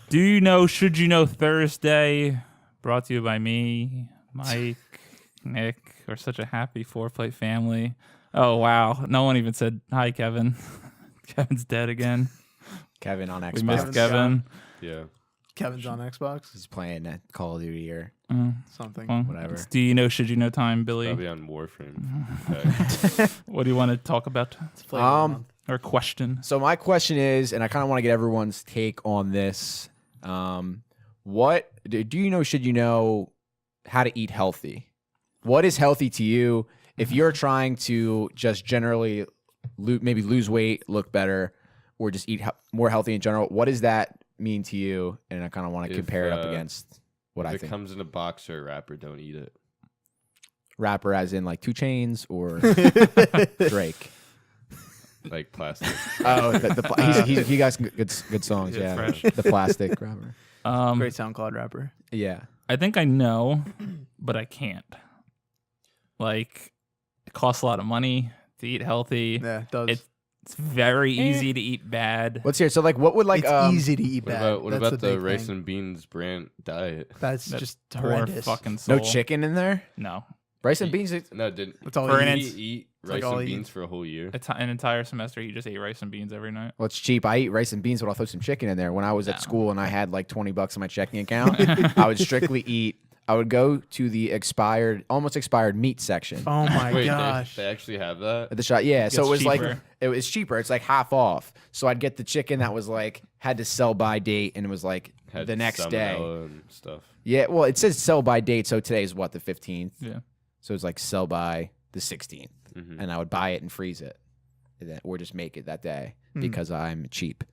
Do you know, should you know Thursday? Brought to you by me, Mike, Nick. We're such a happy four-plate family. Oh, wow. No one even said hi, Kevin. Kevin's dead again. Kevin on Xbox. We missed Kevin's Kevin. Yeah. Kevin's on Xbox. He's playing at Call of Duty or Something. Well, whatever. it's do you know, should you know time, Billy? Probably on Warframe. Okay. What do you want to talk about? It's flavor of the Um, month. Or question? So my question is, and I kind of want to get everyone's take on this. What do you know? Should you know how to eat healthy? What is healthy to you? If you're trying to just generally maybe lose weight, look better, or just eat more healthy in general, what does that mean to you? And I kind of want to If, compare it up against what I If it think. comes in a box or a wrapper, don't eat it. Rapper, as in like 2 Chainz or Drake. Like plastic. Oh, he got some good songs. Yeah, Yeah, fresh. the plastic rapper. Great SoundCloud rapper. Yeah. I think I know, but I can't. Like, it costs a lot of money to eat healthy. Yeah, it does. It's very easy to eat bad. Let's hear. So, like, what would like it's easy to eat What bad. about, what That's about the big rice thing. and beans brand diet? That's That just poor horrendous. fucking soul. no chicken in there? No. Rice and beans? No, didn't That's all For you an eat. ins- eat like rice all and he beans for a whole year? An entire semester, he just ate rice and beans every night. Well, it's cheap. I eat rice and beans, but I'll throw some chicken in there. When I was No. at school and I had like $20 in my checking account, I would strictly eat. I would go to the almost expired meat section Oh my Wait, gosh. they actually have that? at the shop. Yeah, so It's it was like cheaper. it was cheaper. It's like half off. So I'd get the chicken that was like had to sell by date, and it was like Had the next day. salmonella and stuff. Yeah, well, it says sell by date. So today's what, the 15th? Yeah. So it's like sell by the 16th. Mhm. And I would buy it and freeze it, and then, or just make it that day Hmm. because I'm cheap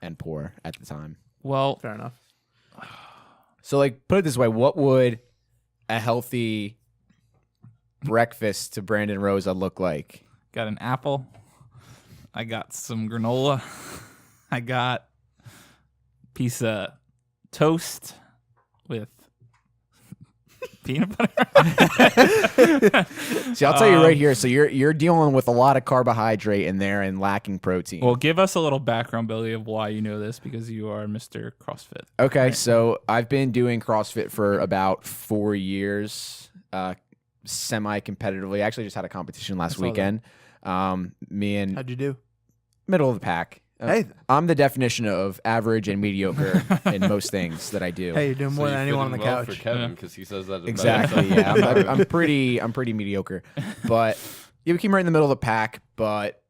and poor at the time. Well, Fair enough. So, like, put it this way: what would a healthy breakfast to Brandon Rosa look like? got an apple. I got some granola. I got a piece of toast with peanut butter. See, I'll tell you right here. So you're dealing with a lot of carbohydrate in there and lacking protein. Well, give us a little background, Billy, of why you know this, because you are Mr. CrossFit. Okay, so I've been doing CrossFit for about 4 years, semi-competitively. I actually just had a competition last saw that. weekend. Me and How'd you do? middle of the pack. Hey. I'm the definition of average and mediocre in most things that I do. Hey, you're doing more So than you anyone on fit the in well couch. for Kevin Yeah. because he says that about Exactly. himself. Yeah, I'm pretty mediocre, but yeah, we came right in the middle of the pack. But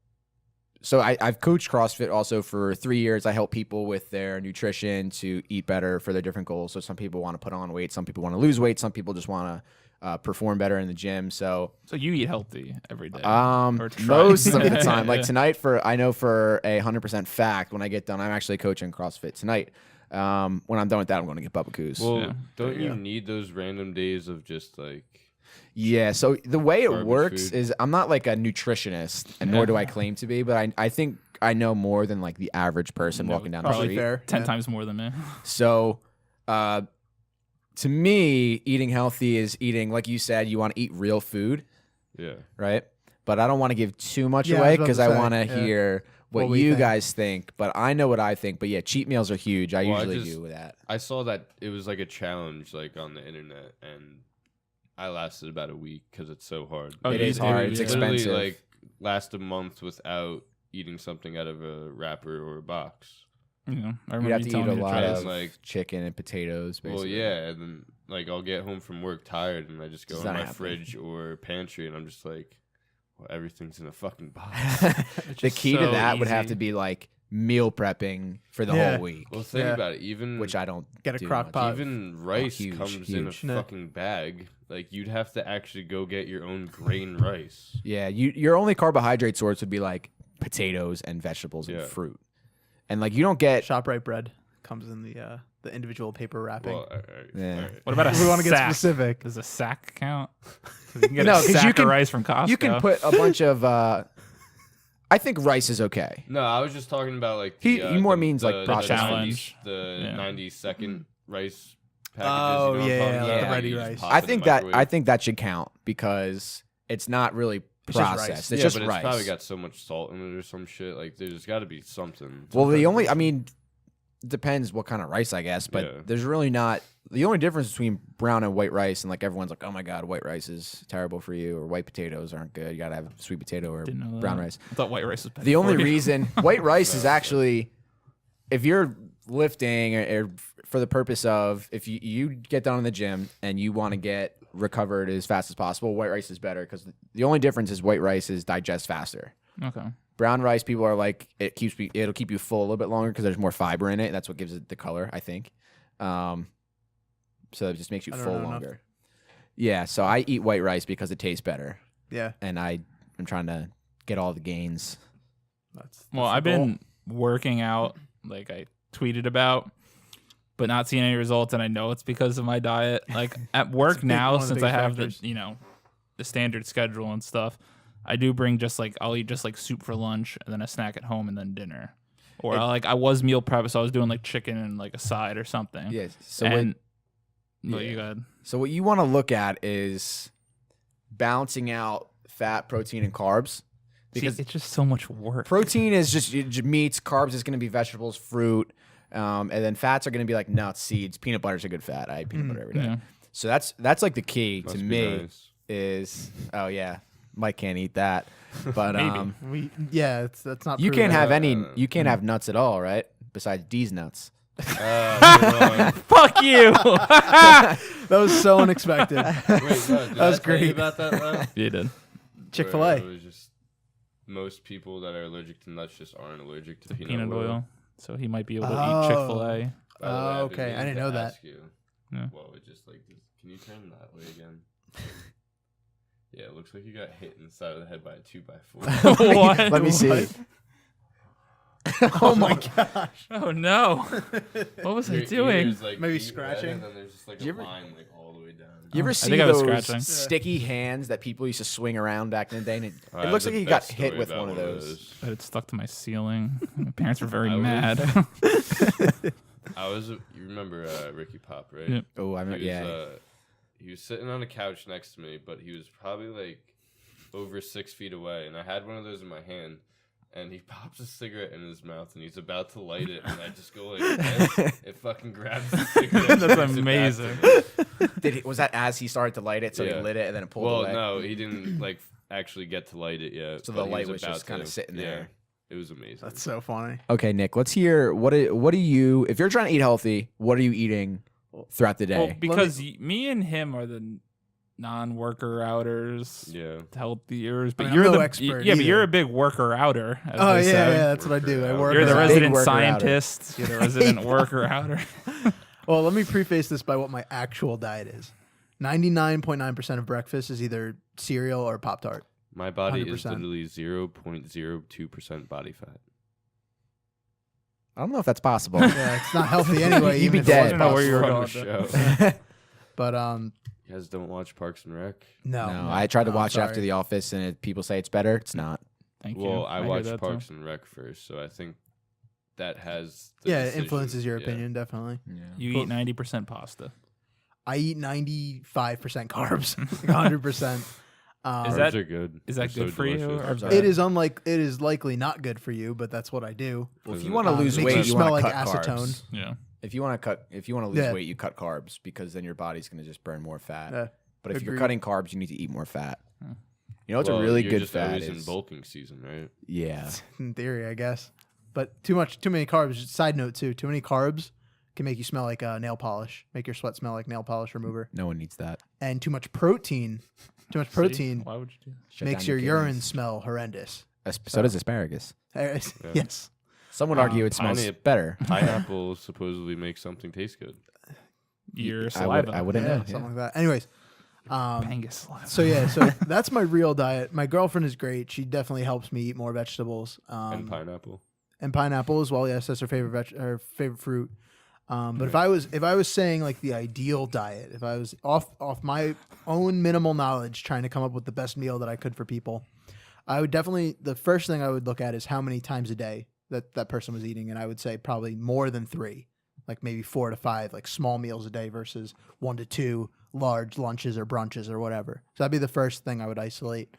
so I've coached CrossFit also for 3 years. I help people with their nutrition to eat better for their different goals. So some people want to put on weight, some people want to lose weight, some people just want to perform better in the gym. So So you eat healthy every day. Or try. most of the time, like Yeah. tonight, I know for 100% fact, when I get done, I'm actually coaching CrossFit tonight. When I'm done with that, I'm going to get Bubba Coos. Well, Yeah. don't There you you go. need those random days of just like Yeah, so the way it Garbage works food. is I'm not like a nutritionist, and nor do I claim to be, but I think I know more than like the average person No, walking down the Probably street. fair. 10 yeah. times more than me. So, to me, eating healthy is eating, like you said, you want to eat real food, yeah. right? But I don't want to give too much Yeah, I was away about because to I say, want to yeah. hear what we you think. guys think. But I know what I think. But yeah, cheat meals are huge. I Well, I usually just- do that. I saw that it was like a challenge like on the internet and I lasted about a week because it's so hard. Oh, It you is do, hard. you It's do. Literally, expensive. like last a month without eating something out of a wrapper or a box. You know, I You'd remember have you to telling eat a me to lot try of this. like- chicken and potatoes, basically. Well, yeah, and then like I'll get home from work tired and I just go It's in not my happening. fridge or pantry and I'm just like, well, everything's in a fucking box. It's The just key to so that would have easy. to be like meal prepping for the Yeah. whole week, Well, think Yeah. about it. Even which I don't Get a do crock much. pot. even rice huge, comes in a huge. No. fucking bag. Like you'd have to actually go get your own grain rice. Yeah, your only carbohydrate source would be like potatoes and vegetables and Yeah. fruit, and like you don't get. ShopRite bread comes in the individual paper wrapping. Well, Yeah. all right. What about a if we want to get sack? specific. Does a sack count? 'Cause you can get No, a 'cause you sack can- of rice from Costco. You can put a bunch of I think rice is okay. No, I was just talking about like He more means, like, the processed challenge. the Yeah. 90-second rice packages. Oh, you know what I'm yeah, talking like about? the ready You just rice. pop I it in think the that microwave. should count because it's not really It's just rice. processed. Yeah, It's just but rice. it's probably got so much salt in it or some shit. Like there's got to be something. Well, I mean, depends what kind of rice, I guess. But Yeah. there's really not. The only difference between brown and white rice, and like everyone's like, oh my god, white rice is terrible for you, or white potatoes aren't good. You gotta have sweet potato or Didn't know brown that. rice. I thought white rice was better. The only for you. reason white rice is actually, if you're lifting or for the purpose of if you get done in the gym and you want to get recovered as fast as possible, white rice is better because the only difference is white rice is digest faster. Okay. Brown rice, people are like it'll keep you full a little bit longer because there's more fiber in it. That's what gives it the color, I think. So it just makes you I don't full know enough. longer. Yeah, so I eat white rice because it tastes better, Yeah. and I'm trying to get all the gains. That's Well, the I've goal. been working out like I tweeted about, but not seeing any results, and I know it's because of my diet. Like at work big- now, one of the since big I have factors. the standard schedule and stuff, I do bring just like I'll eat just like soup for lunch and then a snack at home and then dinner. Or I was meal prep, so I was doing like chicken and like a side or something. Yeah. So and Yeah. you got So what you want to look at is balancing out fat, protein, and carbs. Because it's just so much work. protein is just meats, carbs is going to be vegetables, fruit, and then fats are going to be like nuts, seeds. Peanut butter is a good fat. I eat peanut butter every day. Yeah. So that's like the key Must to be me nice. is Mike can't eat that, but Maybe. That's not. you proven. can't have you can't have nuts at all, right? Besides D's nuts. Good one. Fuck you. That was so unexpected. Wait, no, did That was I tell you great. about that though? You did. Chick-fil-A. Where it was just most people that are allergic to nuts just aren't allergic to Peanut oil. So he might be able to Oh. eat Chick-fil-A. By the way, Oh, I've been okay. I meaning didn't to know that. ask you. Yeah. Whoa, it just like this. Can you turn that way again? Yeah, it looks like you got hit in the side of the head by a 2x4. What? Let me see. What? Oh my gosh. Oh no. What was I Your doing? ears, like, Maybe beat red, scratching? and then there's just like You a ever- line like all the way down. You ever I see think I was those scratching. sticky hands that people used to swing around back in the day? And it I it have looks the like he got best hit story with about one of those. But it stuck to my ceiling. My parents were very I was- mad. You remember Ricky Pop, right? Yep. Oh, I He mean, was, yeah. he was sitting on a couch next to me, but he was probably like over 6 feet away, and I had one of those in my hand. And he pops a cigarette in his mouth, and he's about to light it, and I just go like, this. It fucking grabs the cigarette. and That's puts it back to amazing. me. Was that as he started to light it? So he Yeah. lit it and then it pulled Well, away. no, he didn't like actually get to light it yet. So but the he light was about just kinda to. sitting there. It was amazing. That's so funny. Okay, Nick. Let's hear what do you? If you're trying to eat healthy, what are you eating throughout the day? Well, because me and him are the non-worker outers, yeah. healthiers. But I mean, you're I'm no the expert yeah, but you're either. a big worker outer. As Oh yeah, they say. yeah, that's what I do. I work. You're the Big resident worker outer. scientist. You're the resident worker outer. Well, let me preface this by what my actual diet is. 99.9% of breakfast is either cereal or Pop Tart. My body is 100%. literally 0.02% body fat. I don't know if that's possible. Yeah, it's not healthy anyway. You'd even be if it dead. was I don't know where you were possible. going. From the show. But You guys don't watch Parks and Rec? no, No, I tried to No, watch it sorry. after The Office, and people say it's better. It's not. Thank you. Well, I hear watched that, Parks too. and Rec first, so I think that has. The Yeah, it decision. influences your Yeah. opinion definitely. You eat 90% pasta. I eat 95% carbs, 100%. Is Carbs that- are good. is that They're good so for you, delicious. or- It is likely not good for you, but that's what I do. Well, if Doesn't you want to it? lose Makes weight, you you smell want to like cut acetone. carbs. Yeah. If you want to lose Yeah. weight, you cut carbs because then your body's going to just burn more fat. Yeah. But if you're Agreed. cutting carbs, you need to eat more fat. You know what's Well, a really you're good just fat always in is bulking season, right? yeah. In theory, I guess. But too many carbs. Side note too, too many carbs can make you smell like nail polish, make your sweat smell like nail polish remover. No one needs that. And too much protein See? Why would you do that? Shut makes down your urine kidneys. smell horrendous. So does asparagus. Yes. Some would argue it smells Pineapple- better. Pineapple supposedly makes something taste good. Your I saliva. wouldn't Yeah, know. something like that. Anyways, Pangus saliva. so yeah, so that's my real diet. My girlfriend is great. She definitely helps me eat more vegetables. And pineapple. And pineapple as well. Yes, that's her favorite her favorite fruit. But if I was saying like the ideal diet, if I was off my own minimal knowledge trying to come up with the best meal that I could for people, I would definitely, the first thing I would look at is how many times a day that person was eating. And I would say probably more than 3, like maybe 4 to 5, like small meals a day versus 1 to 2 large lunches or brunches or whatever. So that'd be the first thing I would isolate.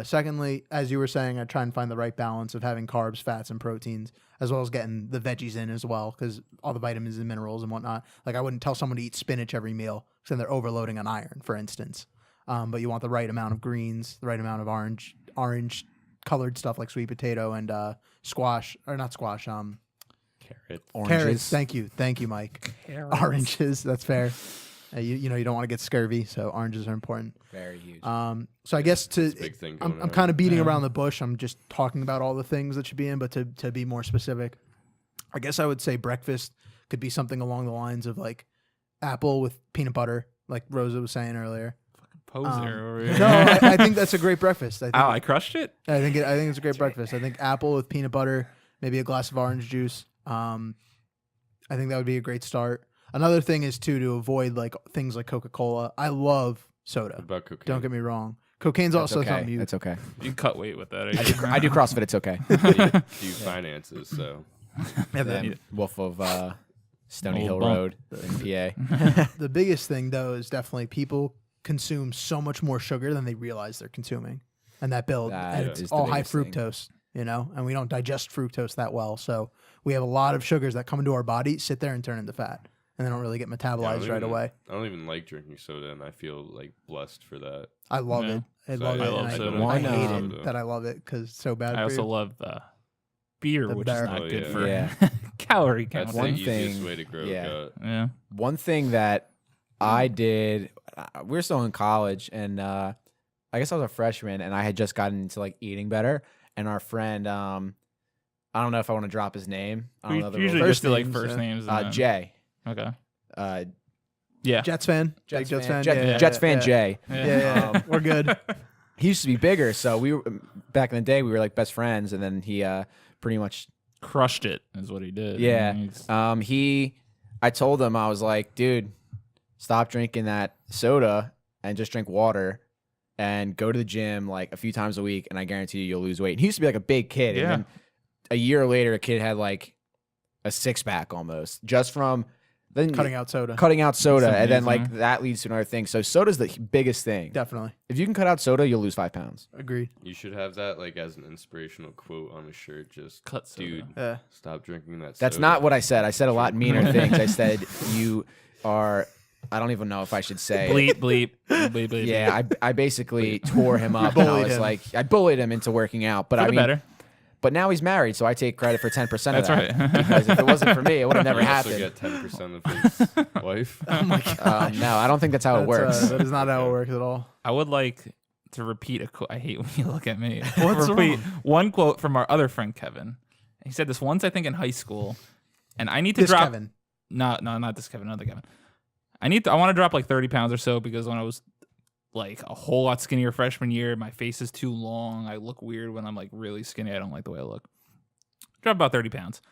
Secondly, as you were saying, I try and find the right balance of having carbs, fats, and proteins, as well as getting the veggies in as well, because all the vitamins and minerals and whatnot. Like I wouldn't tell someone to eat spinach every meal, because then they're overloading on iron, for instance. But you want the right amount of greens, the right amount of orange colored stuff like sweet potato and squash, or not squash, Carrot. carrots. Thank you, Mike. Carrots. Oranges, that's fair. You know you don't want to get scurvy, so oranges are important. Very huge. So I guess It's a big thing going I'm around. kind of beating Yeah. around the bush. I'm just talking about all the things that should be in, but to be more specific, I guess I would say breakfast could be something along the lines of like apple with peanut butter, like Rosa was saying earlier. Poser over here. No, I think that's a great breakfast. I think, Ow, I crushed it. I think it's a great breakfast. I think apple with peanut butter, maybe a glass of orange juice. I think that would be a great start. Another thing is too to avoid like things like Coca-Cola. I love soda. What about cocaine? Don't get me wrong. Cocaine's That's also okay. something you. That's okay. You cut weight with that. I do CrossFit. It's okay. you do finances, so Yeah, Then Wolf of Stony Hill Old bump. Road in PA. The biggest thing though is definitely people consume so much more sugar than they realize they're consuming, and that build That and is it's the all high biggest thing. fructose, you know, and we don't digest fructose that well, so we have a lot of sugars that come into our body, sit there and turn into fat, and they don't really get Yeah, I metabolized don't right even- away. I don't even like drinking soda, and I feel like blessed for that. I love Yeah. it. I So love I it. love and soda. I One, hate um, it that I love it because it's so bad. I for also you. love beer, The which bear. is not Oh, good yeah. for Yeah. calorie That's counting. the One easiest thing- way to grow yeah. a gut. Yeah. One thing that I did, we were still in college, and I guess I was a freshman, and I had just gotten into like eating better. And our friend, I don't know if I want to drop his name. I don't We know the usually rules. just do like names, first yeah. names. and then- Jay. Okay. Uh, Yeah. Jets fan. Big Jets fan. fan. Yeah, Jets yeah, fan yeah. Jay. Yeah, we're good. He used to be bigger, so we were back in the day. We were like best friends, and then he pretty much Crushed it is what he did. Yeah. He's- I told him, I was like, dude, stop drinking that soda and just drink water and go to the gym like a few times a week, and I guarantee you'll lose weight. And he used to be like a big kid. Yeah. And then a year later, a kid had like a 6-pack almost just from then Cutting out soda. cutting out soda. That's And then like amazing. that leads to another thing. So soda's the biggest thing. Definitely. If you can cut out soda, you'll lose 5 pounds. Agreed. You should have that like as an inspirational quote on a shirt. Just Cut soda. dude, Yeah. stop drinking that. That's soda. not what I said. I said a lot meaner things. I said you are. I don't even know if I should say. Bleep, bleep, bleep, bleep. Yeah, I basically tore him up. And I bullied was him. like, I bullied him into working out. But For I the mean, better. but now he's married, so I take credit for 10% of That's that. right. Because if it wasn't for me, it would have never You also happened. get 10% of his wife. Oh my god. No, I don't think that's how it works. That is not how it works at all. I would like to repeat a quote. I hate when you look at me. What's repeat wrong? one quote from our other friend Kevin. He said this once, I think, in high school, and I need to This drop. Kevin. No, not this Kevin, another Kevin. I want to drop like 30 pounds or so because when I was like a whole lot skinnier freshman year, my face is too long. I look weird when I'm like really skinny. I don't like the way I look. Drop about 30 pounds.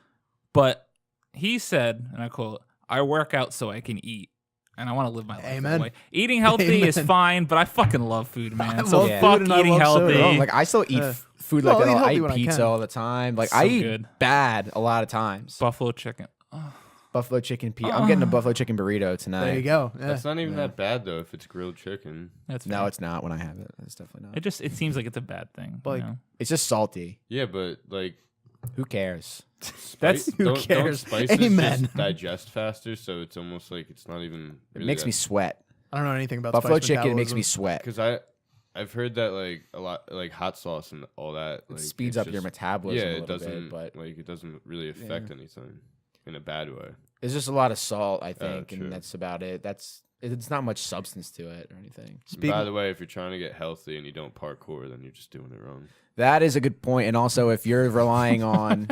But he said, and I quote, "I work out so I can eat." And I want to live my life that Amen. way. Eating healthy is Amen. fine, but I fucking love food, man. I so love fuck food and I eating love soda. healthy. Bro, like I still eat Yeah. food No, like that. I'll eat I healthy eat when I pizza can. all the time. Like So I eat good. bad a lot of times. Buffalo chicken. Oh, Buffalo chicken pizza. I'm getting a buffalo chicken burrito tonight. There you go. Yeah. That's not even Yeah. that bad though. If it's grilled chicken, that's No, fair. it's not when I have it. It's definitely not. It seems like it's a bad thing. Like- you know? It's just salty. yeah, but like Who cares? That's- spice, who don't cares? spices Amen. just digest faster, so it's almost like it's not even. It makes me sweat. I don't know anything about Buffalo spice chicken makes metabolism. me sweat. because I've heard that like a lot like hot sauce and all that It like, speeds it's up your just- metabolism Yeah, a it little doesn't bit, but like it doesn't really affect anything in a bad way. it's just a lot of salt, I think, true. and that's about it. It's not much substance to it or anything. Speaking- By the way, if you're trying to get healthy and you don't parkour, then you're just doing it wrong. That is a good point. And also, if you're relying on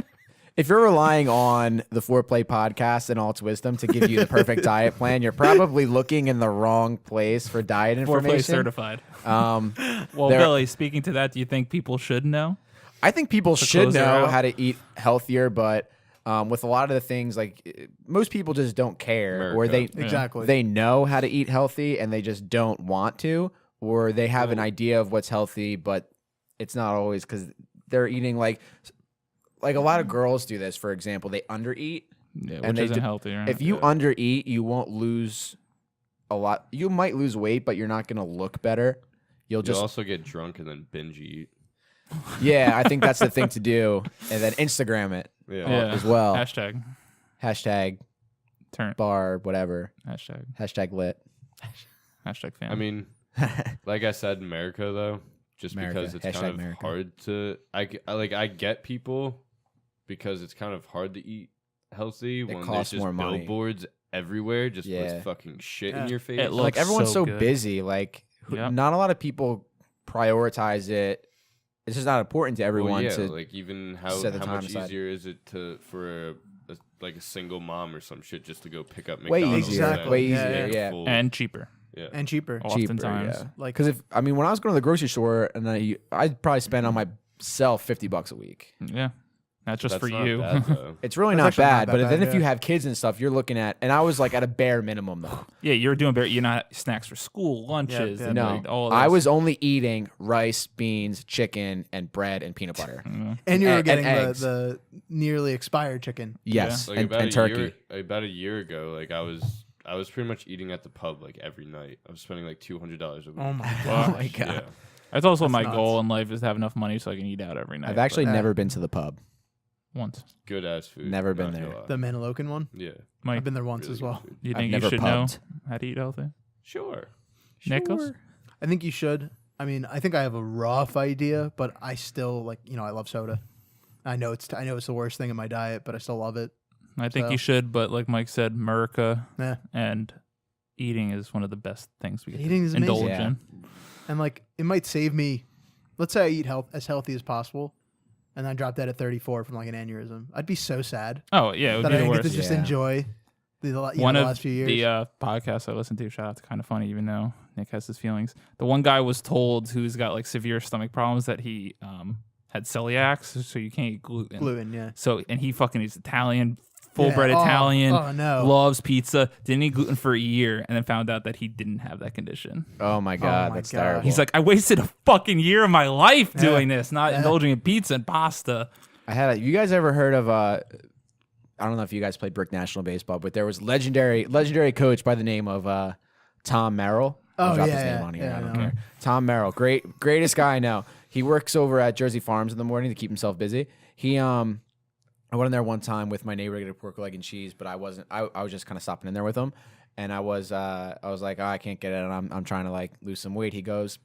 the Foreplay podcast and all its wisdom to give you the perfect diet plan, you're probably looking in the wrong place for diet Foreplay information. certified. Um, Well, There- Billy, speaking to that, do you think people should know? I think people should close her know out? how to eat healthier, but with a lot of the things, like most people just don't care, or America. Exactly. they know how to eat healthy and they just don't want to, or they have an idea of what's healthy, but it's not always because they're eating like a lot of girls do this. For example, they undereat. Yeah, And which they isn't do- healthy, right? If you undereat, you won't lose a lot. You might lose weight, but you're not gonna look better. You'll You'll just also get drunk and then binge eat. yeah. I think that's the thing to do, and then Instagram it Yeah. yeah. as well. Hashtag turn. #bar whatever. Hashtag #lit. fan. I mean, like I said, America though, just America. because it's Hashtag kind of America. hard to. I get people because it's kind of hard to eat healthy when there's costs just more money. billboards everywhere, just Yeah. with fucking shit Yeah. in your face. It looks Like everyone's so so good. busy. Like Yep. not a lot of people prioritize it. It's just not important to everyone well, yeah, to. like even how set the time much aside. easier is it for like a single mom or some shit just to go pick up Way McDonald's easier, and way make easier, it yeah. full. and cheaper. yeah. And cheaper. Oftentimes. yeah. Like Because when I was going to the grocery store, and I'd probably spend on myself $50 a week. Yeah. Not just That's for not you. bad, though. It's really That's not actually not bad. that But bad, then if you yeah. have kids and stuff, you're looking at, and I was like at a bare minimum though. Yeah, you're doing better. You're not snacks for school, lunches, yeah. and No, like all of I this. was only eating rice, beans, chicken, and bread and peanut butter. and you were and getting eggs. the nearly expired chicken. Yes, Like and turkey. about a year ago, like I was pretty much eating at the pub like every night. I was spending like $200 a week. Oh my Oh god. my god! Yeah. That's also That's my nuts. goal in life is to have enough money so I can eat out every night. I've actually but- never been to the pub. once. Good ass food. Never been not gonna there. lie. The Manilocan one. Yeah. Mike, I've been there once really as good well. food. you I've think you never should pubbed. know how to eat healthy? Sure. Nichols? I think you should. I mean, I think I have a rough idea, but I still like. I love soda. I know it's the worst thing in my diet, but I still love it. I think So- you should, but like Mike said, America Yeah. and eating is one of the best things we can Eating is amazing. indulge Yeah. in. And like it might save me. Let's say I eat as healthy as possible, and I drop dead at 34 from like an aneurysm. I'd be so sad Oh yeah, it would that be I the didn't get to worst. just Yeah. enjoy One the of last few years. the podcasts I listened to, shout out to Kind of Funny, even though Nick has his feelings. The one guy was told who's got like severe stomach problems that he had celiac, so you can't eat gluten. gluten, yeah. So and he fucking is Italian, full Yeah. bred Oh, Italian, oh, no. loves pizza, didn't eat gluten for a year, and then found out that he didn't have that condition. Oh my god, my that's God. terrible. He's like, I wasted a fucking year of my life Yeah. doing this, not Yeah. indulging in pizza and pasta. you guys ever heard of I don't know if you guys played Brick National Baseball, but there was legendary coach by the name of Tom Merrill. I'll Oh, drop yeah, his name yeah, on here. yeah, I I don't know. care. Tom Merrill, greatest guy I know. He works over at Jersey Farms in the morning to keep himself busy. I went in there one time with my neighbor to get a pork leg and cheese, but I wasn't. I was just kind of stopping in there with him, and I was like, I can't get it, and I'm trying to like lose some weight. He goes,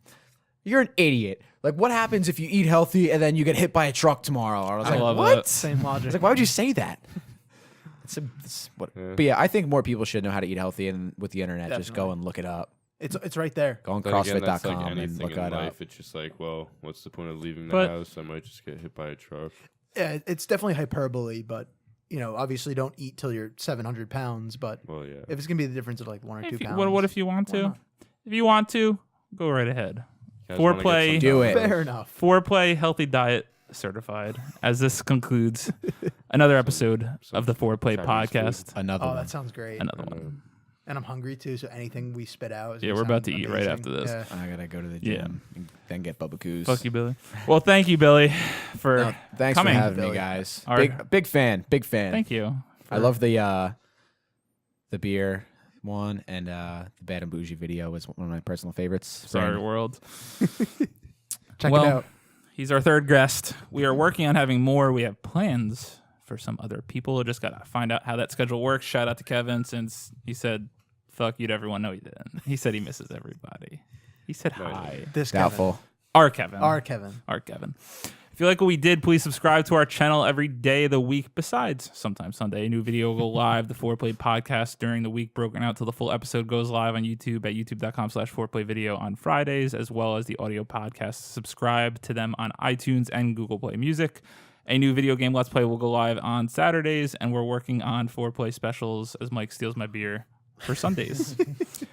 "You're an idiot. Like, what happens if you eat healthy and then you get hit by a truck tomorrow?" I was I like, love what? that. Same I logic. was like, why would you say that? What? Yeah. But yeah, I think more people should know how to eat healthy, and with the internet, just go Definitely. and look it up. It's right there. Go on Then again, that's CrossFit.com like and anything look in that up. life. It's just like, well, what's the point of leaving the But- house? I might just get hit by a truck. Yeah, it's definitely hyperbole, but obviously don't eat till you're 700 pounds. But Well, yeah. if it's gonna be the difference of like 1 or 2 If you, pounds, what if you want why to? not? If you want to, go right ahead. You guys wanna get Foreplay. some Do it. dumbbells? Fair enough. Foreplay Healthy Diet Certified. As this concludes another episode of the Foreplay Chinese podcast. Another Oh, one. that sounds great. Another one. And I'm hungry too, so anything we spit out is Yeah, gonna we're about sound to eat right amazing. after this. Yeah. I gotta go to the Yeah. gym and then get Bubba Coos. Fuck you, Billy. Well, thank you, Billy, for No, thanks coming. for having me, Billy. guys. Our- Big fan. Thank you. I love the beer one, and the Bad and Bougie video was one of my personal favorites. Sorry, Brandon. world. Check Well, it out. He's our third guest. We are working on having more. We have plans for some other people. Just gotta find out how that schedule works. Shout out to Kevin, since he said, "Fuck you" to everyone. No, he didn't. He said he misses everybody. He said No, he hi. This Doubtful. Our Kevin. Kevin. Our Kevin. If you like what we did, please subscribe to our channel every day of the week. Besides, sometimes Sunday, a new video will go live. The Foreplay podcast during the week, broken out till the full episode goes live on YouTube at youtube.com/foreplayvideo on Fridays, as well as the audio podcast. Subscribe to them on iTunes and Google Play Music. A new video game Let's Play will go live on Saturdays, and we're working on Foreplay specials as Mike steals my beer for Sundays.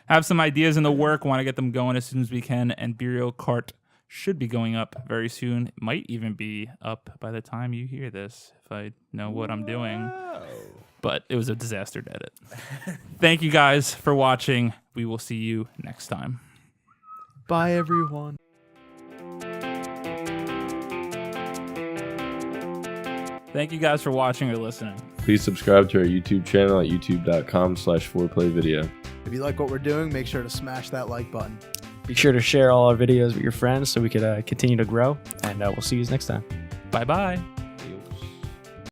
Have some ideas in the work, want to get them going as soon as we can, and Burial Cart should be going up very soon. It might even be up by the time you hear this, if I know what I'm doing. But it was a disaster to edit. Thank you guys for watching. We will see you next time. Bye, everyone. Thank you guys for watching or listening. Please subscribe to our YouTube channel at youtube.com/4playvideo. If you like what we're doing, make sure to smash that like button. Be sure to share all our videos with your friends so we could continue to grow. And we'll see you next time. Bye-bye.